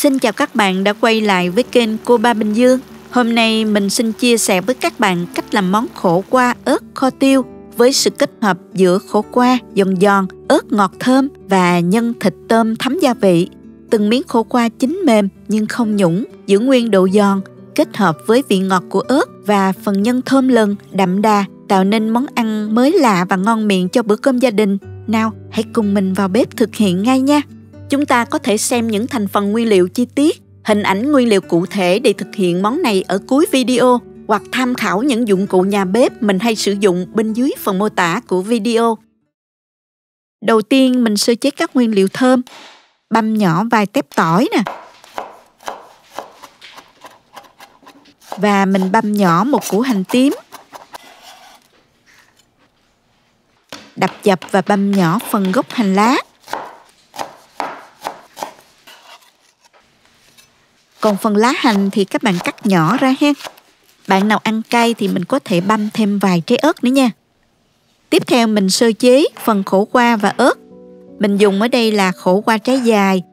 Xin chào các bạn đã quay lại với kênh Cô Ba Bình Dương. Hôm nay mình xin chia sẻ với các bạn cách làm món khổ qua ớt kho tiêu với sự kết hợp giữa khổ qua giòn giòn, ớt ngọt thơm và nhân thịt tôm thấm gia vị. Từng miếng khổ qua chín mềm nhưng không nhũng, giữ nguyên độ giòn, kết hợp với vị ngọt của ớt và phần nhân thơm lừng, đậm đà, tạo nên món ăn mới lạ và ngon miệng cho bữa cơm gia đình. Nào, hãy cùng mình vào bếp thực hiện ngay nha! Chúng ta có thể xem những thành phần nguyên liệu chi tiết, hình ảnh nguyên liệu cụ thể để thực hiện món này ở cuối video hoặc tham khảo những dụng cụ nhà bếp mình hay sử dụng bên dưới phần mô tả của video. Đầu tiên mình sơ chế các nguyên liệu thơm, băm nhỏ vài tép tỏi nè. Và mình băm nhỏ một củ hành tím. Đập dập và băm nhỏ phần gốc hành lá. Còn phần lá hành thì các bạn cắt nhỏ ra ha. Bạn nào ăn cay thì mình có thể băm thêm vài trái ớt nữa nha. Tiếp theo mình sơ chế phần khổ qua và ớt. Mình dùng ở đây là khổ qua trái dài.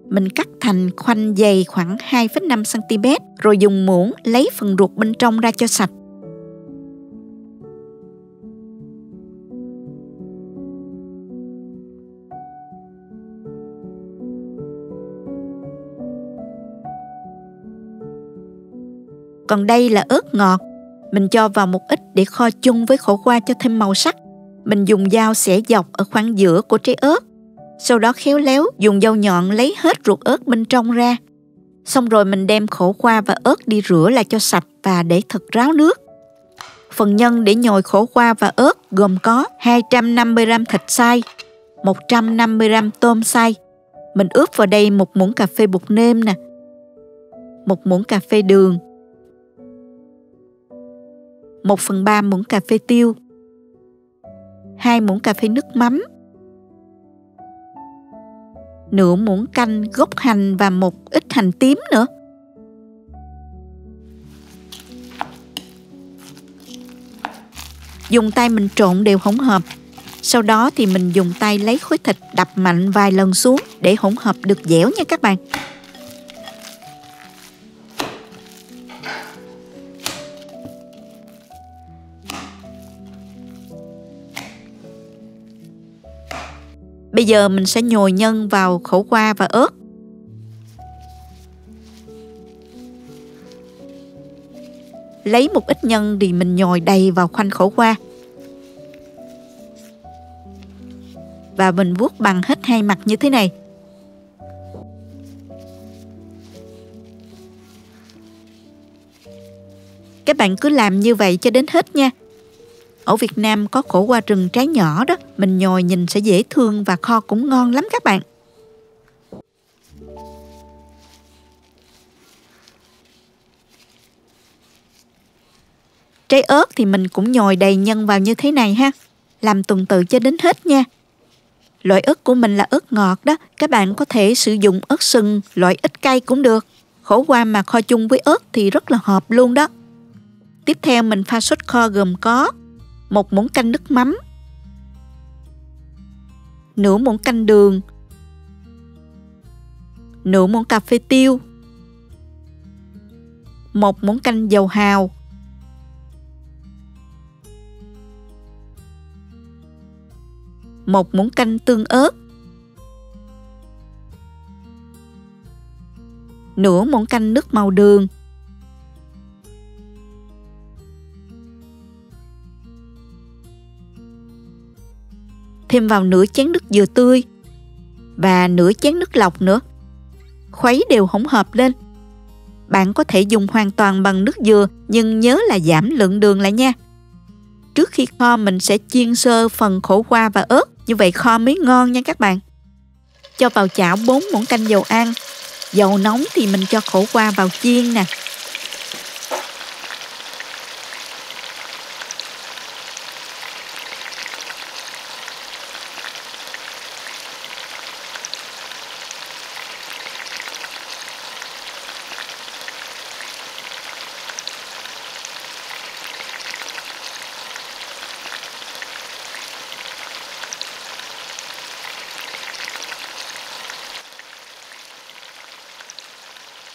Mình cắt thành khoanh dày khoảng 2,5 cm rồi dùng muỗng lấy phần ruột bên trong ra cho sạch. Còn đây là ớt ngọt, mình cho vào một ít để kho chung với khổ qua cho thêm màu sắc. Mình dùng dao xẻ dọc ở khoảng giữa của trái ớt. Sau đó khéo léo dùng dao nhọn lấy hết ruột ớt bên trong ra. Xong rồi mình đem khổ qua và ớt đi rửa lại cho sạch và để thật ráo nước. Phần nhân để nhồi khổ qua và ớt gồm có 250g thịt xay, 150g tôm xay. Mình ướp vào đây 1 muỗng cà phê bột nêm nè, 1 muỗng cà phê đường, 1/3 muỗng cà phê tiêu, 2 muỗng cà phê nước mắm, nửa muỗng canh gốc hành và một ít hành tím nữa. Dùng tay mình trộn đều hỗn hợp. Sau đó thì mình dùng tay lấy khối thịt đập mạnh vài lần xuống để hỗn hợp được dẻo nha các bạn. Bây giờ mình sẽ nhồi nhân vào khổ qua và ớt. Lấy một ít nhân thì mình nhồi đầy vào khoanh khổ qua. Và mình vuốt bằng hết hai mặt như thế này. Các bạn cứ làm như vậy cho đến hết nha. Ở Việt Nam có khổ qua rừng trái nhỏ đó, mình nhồi nhìn sẽ dễ thương và kho cũng ngon lắm các bạn. Trái ớt thì mình cũng nhồi đầy nhân vào như thế này ha. Làm tuần tự cho đến hết nha. Loại ớt của mình là ớt ngọt đó, các bạn có thể sử dụng ớt sừng, loại ít cay cũng được. Khổ qua mà kho chung với ớt thì rất là hợp luôn đó. Tiếp theo mình pha sốt kho gồm có 1 muỗng canh nước mắm, nửa muỗng canh đường, nửa muỗng cà phê tiêu, 1 muỗng canh dầu hào, 1 muỗng canh tương ớt, nửa muỗng canh nước màu đường, thêm vào nửa chén nước dừa tươi và nửa chén nước lọc nữa. Khuấy đều hỗn hợp lên. Bạn có thể dùng hoàn toàn bằng nước dừa nhưng nhớ là giảm lượng đường lại nha. Trước khi kho mình sẽ chiên sơ phần khổ qua và ớt, như vậy kho mới ngon nha các bạn. Cho vào chảo 4 muỗng canh dầu ăn. Dầu nóng thì mình cho khổ qua vào chiên nè.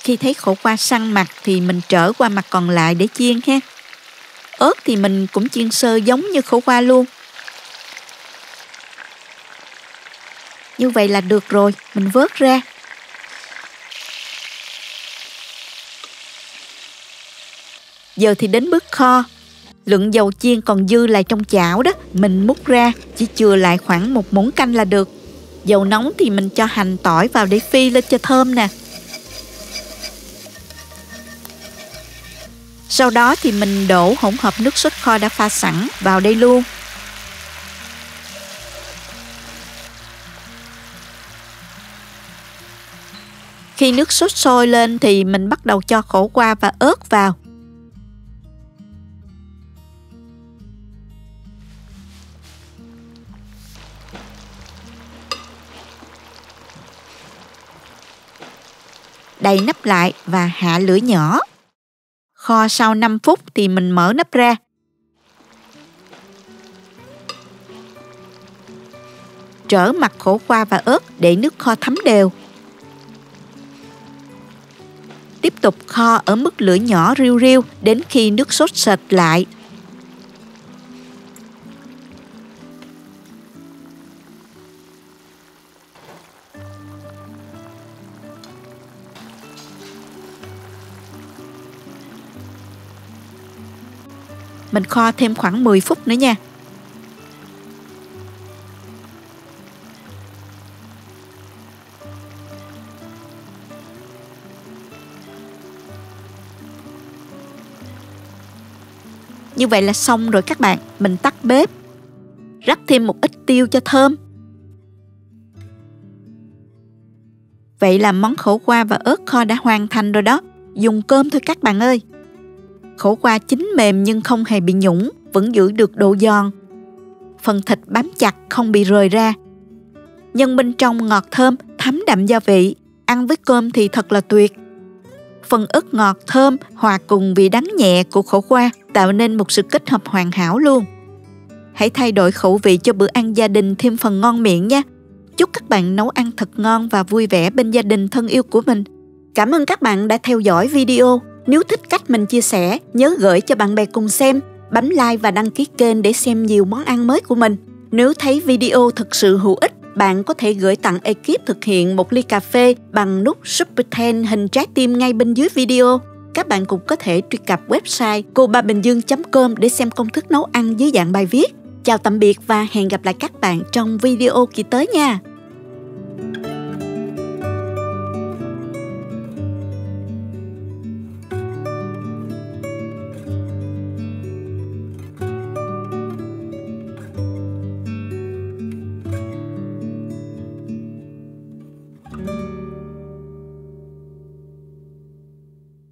Khi thấy khổ qua săn mặt thì mình trở qua mặt còn lại để chiên ha. Ớt thì mình cũng chiên sơ giống như khổ qua luôn. Như vậy là được rồi, mình vớt ra. Giờ thì đến bước kho. Lượng dầu chiên còn dư lại trong chảo đó, mình múc ra, chỉ chừa lại khoảng 1 muỗng canh là được. Dầu nóng thì mình cho hành tỏi vào để phi lên cho thơm nè. Sau đó thì mình đổ hỗn hợp nước sốt kho đã pha sẵn vào đây luôn. Khi nước sốt sôi lên thì mình bắt đầu cho khổ qua và ớt vào. Đậy nắp lại và hạ lửa nhỏ. Kho sau 5 phút thì mình mở nắp ra. Trở mặt khổ qua và ớt để nước kho thấm đều. Tiếp tục kho ở mức lửa nhỏ riu riu đến khi nước sốt sệt lại. Mình kho thêm khoảng 10 phút nữa nha. Như vậy là xong rồi các bạn. Mình tắt bếp. Rắc thêm một ít tiêu cho thơm. Vậy là món khổ qua và ớt kho đã hoàn thành rồi đó. Dùng cơm thôi các bạn ơi. Khổ qua chín mềm nhưng không hề bị nhũng, vẫn giữ được độ giòn. Phần thịt bám chặt không bị rời ra. Nhân bên trong ngọt thơm, thấm đậm gia vị. Ăn với cơm thì thật là tuyệt. Phần ớt ngọt thơm hòa cùng vị đắng nhẹ của khổ qua tạo nên một sự kết hợp hoàn hảo luôn. Hãy thay đổi khẩu vị cho bữa ăn gia đình thêm phần ngon miệng nha. Chúc các bạn nấu ăn thật ngon và vui vẻ bên gia đình thân yêu của mình. Cảm ơn các bạn đã theo dõi video. Nếu thích cách mình chia sẻ, nhớ gửi cho bạn bè cùng xem, bấm like và đăng ký kênh để xem nhiều món ăn mới của mình. Nếu thấy video thực sự hữu ích, bạn có thể gửi tặng ekip thực hiện một ly cà phê bằng nút Super Thanks hình trái tim ngay bên dưới video. Các bạn cũng có thể truy cập website cobabinhdương.com để xem công thức nấu ăn dưới dạng bài viết. Chào tạm biệt và hẹn gặp lại các bạn trong video kỳ tới nha!